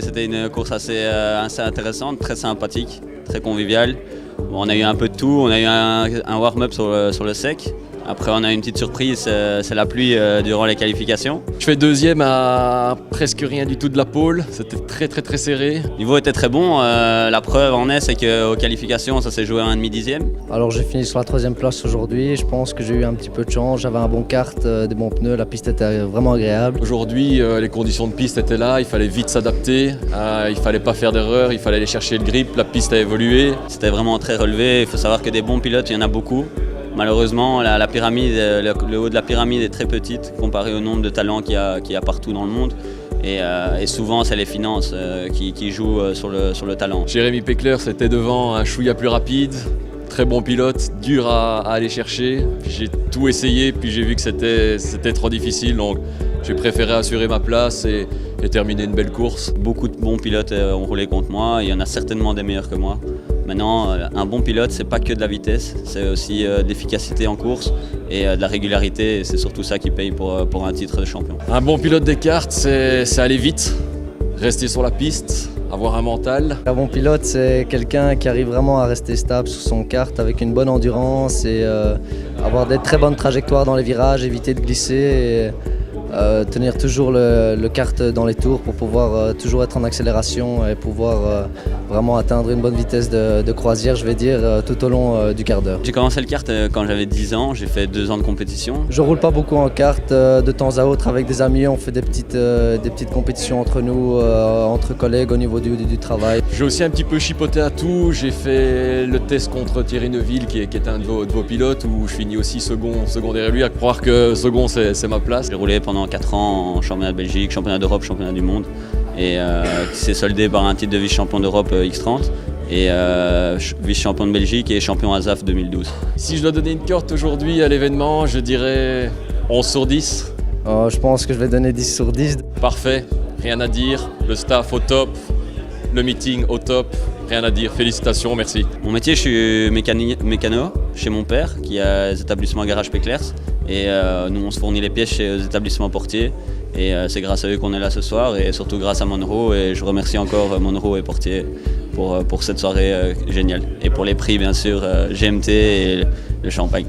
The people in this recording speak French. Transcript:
C'était une course assez intéressante, très sympathique, très conviviale. Bon, on a eu un peu de tout, on a eu un warm-up sur le sec. Après on a eu une petite surprise, c'est la pluie durant les qualifications. Je fais deuxième à presque rien du tout de la pole, c'était très serré. Le niveau était très bon, la preuve en est c'est qu'aux qualifications ça s'est joué à un demi-dixième. Alors j'ai fini sur la 3e place aujourd'hui, je pense que j'ai eu un petit peu de chance, j'avais un bon kart, des bons pneus, la piste était vraiment agréable. Aujourd'hui les conditions de piste étaient là, il fallait vite s'adapter, il fallait pas faire d'erreur, il fallait aller chercher le grip, la piste a évolué. C'était vraiment très relevé, il faut savoir que des bons pilotes il y en a beaucoup. Malheureusement, la pyramide, le haut de la pyramide est très petite comparé au nombre de talents qu'il y a partout dans le monde. Et souvent, c'est les finances qui jouent sur le talent. Jérémy Peckler, c'était devant, un chouïa plus rapide, très bon pilote, dur à aller chercher. J'ai tout essayé, puis j'ai vu que c'était trop difficile, donc j'ai préféré assurer ma place et terminer une belle course. Beaucoup de bons pilotes ont roulé contre moi, il y en a certainement des meilleurs que moi. Maintenant, un bon pilote, c'est pas que de la vitesse, c'est aussi de l'efficacité en course et de la régularité. Et c'est surtout ça qui paye pour un titre de champion. Un bon pilote des karts, c'est aller vite, rester sur la piste, avoir un mental. Un bon pilote, c'est quelqu'un qui arrive vraiment à rester stable sur son kart avec une bonne endurance et avoir des très bonnes trajectoires dans les virages, éviter de glisser. Tenir toujours le kart dans les tours pour pouvoir toujours être en accélération et pouvoir vraiment atteindre une bonne vitesse de croisière, je vais dire, tout au long du quart d'heure. J'ai commencé le kart quand j'avais 10 ans, j'ai fait 2 ans de compétition. Je roule pas beaucoup en kart, de temps à autre avec des amis, on fait des petites compétitions entre nous, entre collègues au niveau du travail. J'ai aussi un petit peu chipoté à tout, j'ai fait le test contre Thierry Neuville qui est un de vos pilotes où je finis aussi second derrière lui, à croire que second c'est ma place. J'ai roulé pendant 4 ans en championnat de Belgique, championnat d'Europe, championnat du monde et qui s'est soldé par un titre de vice-champion d'Europe X30 et vice-champion de Belgique et champion ASAF 2012. Si je dois donner une cote aujourd'hui à l'événement, je dirais 11 sur 10. Je pense que je vais donner 10 sur 10. Parfait, rien à dire, le staff au top, le meeting au top, rien à dire, félicitations, merci. Mon métier, je suis mécano chez mon père qui a les établissements Garage Peclers et nous on se fournit les pièces chez les établissements portiers et c'est grâce à eux qu'on est là ce soir et surtout grâce à Monroe et je remercie encore Monroe et Portier pour cette soirée géniale et pour les prix bien sûr GMT et le champagne.